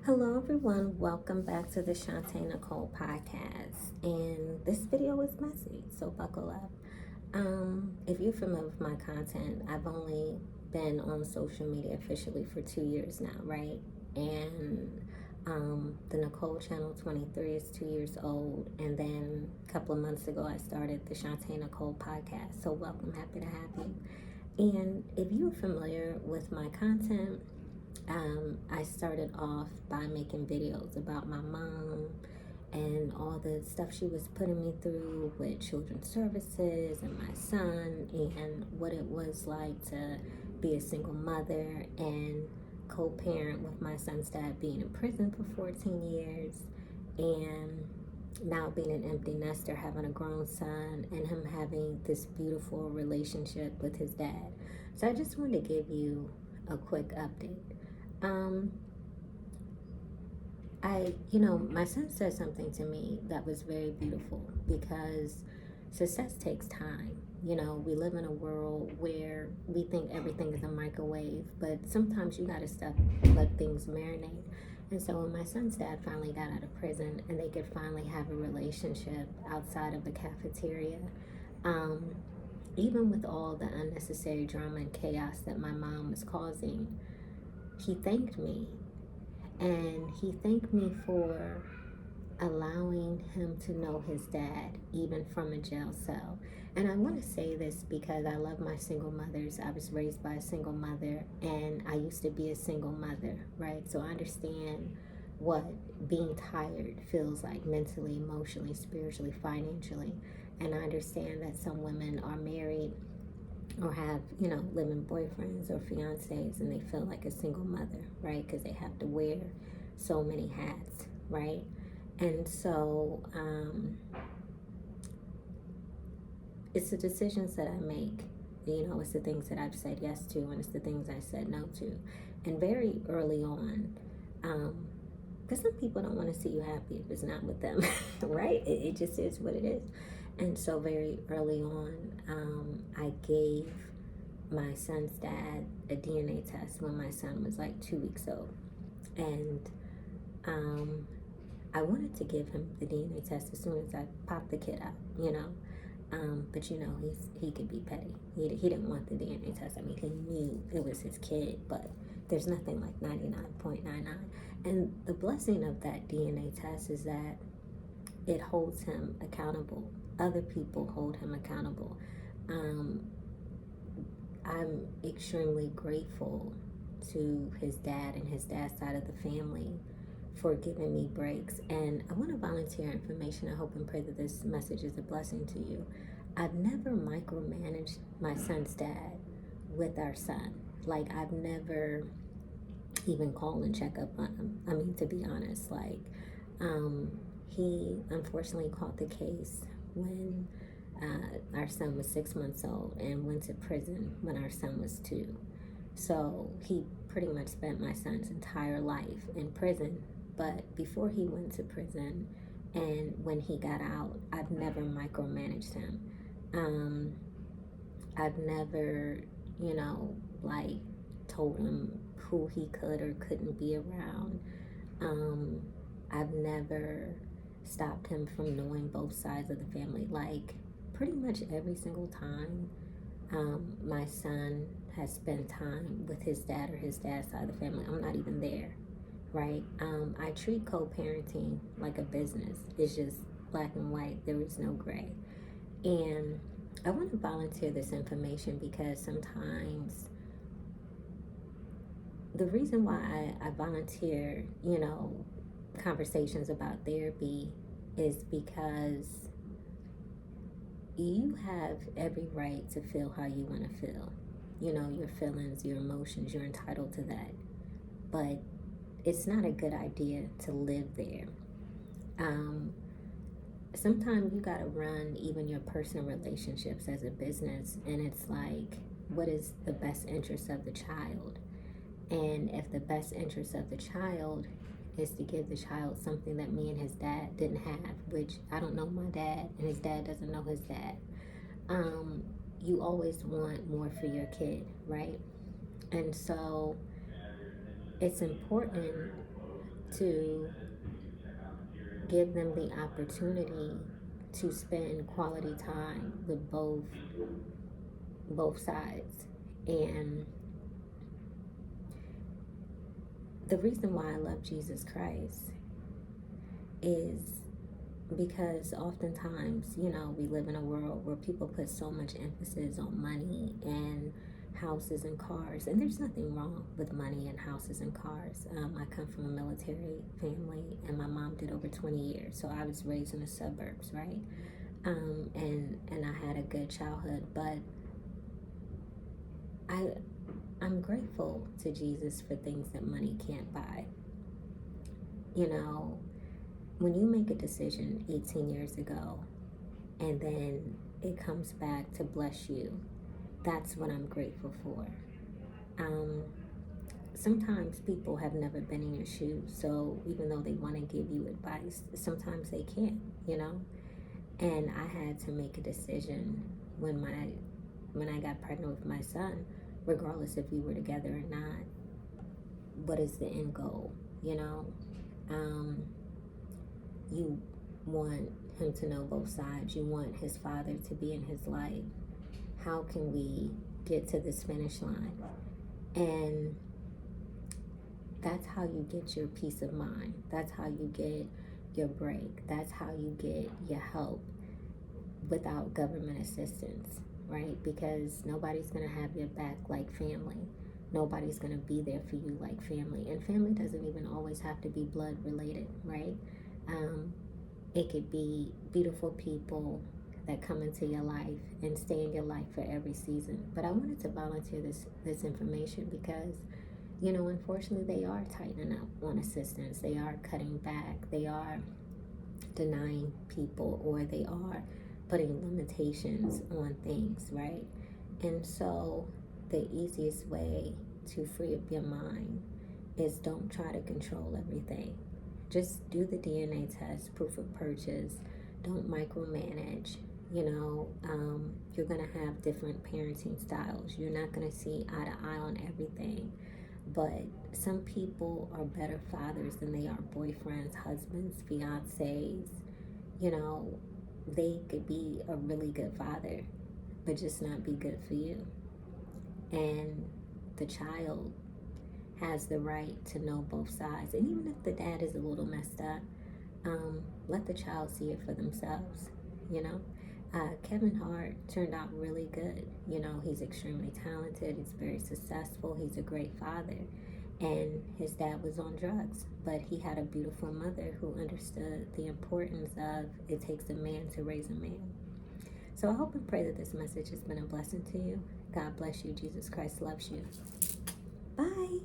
Hello, everyone. Welcome back to the Shantae Nicole podcast. And this video is messy, so buckle up. If you're familiar with my content, I've only been on social media officially for 2 years now, right? And the Nicole Channel 23 is 2 years old. And then a couple of months ago, I started the Shantae Nicole podcast. So, welcome. Happy to have you. And if you're familiar with my content, I started off by making videos about my mom and all the stuff she was putting me through with children's services and my son, and what it was like to be a single mother and co-parent with my son's dad being in prison for 14 years, and now being an empty nester, having a grown son, and him having this beautiful relationship with his dad. So I just wanted to give you a quick update. My son said something to me that was very beautiful, because success takes time. We live in a world where we think everything is a microwave, but sometimes you gotta let things marinate. And so when my son's dad finally got out of prison and they could finally have a relationship outside of the cafeteria, even with all the unnecessary drama and chaos that my mom was causing, he thanked me. And he thanked me for allowing him to know his dad, even from a jail cell. And I want to say this because I love my single mothers. I was raised by a single mother, and I used to be a single mother, right? So I understand what being tired feels like mentally, emotionally, spiritually, financially. And I understand that some women are married or have, living boyfriends or fiancés, and they feel like a single mother, right? Because they have to wear so many hats, right? And so it's the decisions that I make. It's the things that I've said yes to, and it's the things I said no to. And very early on, because some people don't want to see you happy if it's not with them, right? It just is what it is. And so very early on, I gave my son's dad a DNA test when my son was like 2 weeks old. And I wanted to give him the DNA test as soon as I popped the kid out, but he could be petty. He didn't want the DNA test. I mean, he knew it was his kid, but there's nothing like 99.99. And the blessing of that DNA test is that it holds him accountable. Other people hold him accountable. I'm extremely grateful to his dad and his dad's side of the family for giving me breaks. And I want to volunteer information. I hope and pray that this message is a blessing to you. I've never micromanaged my son's dad with our son. Like, I've never even called and check up on him. I mean, to be honest, he unfortunately caught the case when our son was 6 months old and went to prison when our son was 2. So he pretty much spent my son's entire life in prison. But before he went to prison and when he got out, I've never micromanaged him. I've never, told him who he could or couldn't be around. I've never stopped him from knowing both sides of the family. Like, pretty much every single time my son has spent time with his dad or his dad's side of the family, I'm not even there, right? I treat co-parenting like a business. It's just black and white. There is no gray. And I want to volunteer this information because sometimes the reason why I volunteer, conversations about therapy is because you have every right to feel how you want to feel. Your feelings, your emotions, you're entitled to that. But it's not a good idea to live there. Sometimes you got to run even your personal relationships as a business, and it's like, what is the best interest of the child? And if the best interest of the child is to give the child something that me and his dad didn't have, which I don't know my dad, and his dad doesn't know his dad, you always want more for your kid, right? And so it's important to give them the opportunity to spend quality time with both sides. And the reason why I love Jesus Christ is because oftentimes, we live in a world where people put so much emphasis on money and houses and cars, and there's nothing wrong with money and houses and cars. I come from a military family, and my mom did over 20 years, so I was raised in the suburbs, right? And I had a good childhood, but I'm grateful to Jesus for things that money can't buy. When you make a decision 18 years ago and then it comes back to bless you, that's what I'm grateful for. Sometimes people have never been in your shoes, so even though they want to give you advice, sometimes they can't, And I had to make a decision when I got pregnant with my son, regardless if we were together or not. What is the end goal? You want him to know both sides. You want his father to be in his life. How can we get to this finish line? And that's how you get your peace of mind. That's how you get your break. That's how you get your help without government assistance, right? Because nobody's going to have your back like family. Nobody's going to be there for you like family. And family doesn't even always have to be blood related, right? It could be beautiful people that come into your life and stay in your life for every season. But I wanted to volunteer this information because, unfortunately, they are tightening up on assistance. They are cutting back. They are denying people, or they are putting limitations on things, right? And so the easiest way to free up your mind is don't try to control everything. Just do the DNA test, proof of purchase. Don't micromanage. You're going to have different parenting styles. You're not going to see eye to eye on everything. But some people are better fathers than they are boyfriends, husbands, fiancés. They could be a really good father, but just not be good for you. And the child has the right to know both sides. And even if the dad is a little messed up, let the child see it for themselves, Kevin Hart turned out really good. He's extremely talented. He's very successful. He's a great father. And his dad was on drugs, but he had a beautiful mother who understood the importance of it takes a man to raise a man. So I hope and pray that this message has been a blessing to you. God bless you. Jesus Christ loves you. Bye.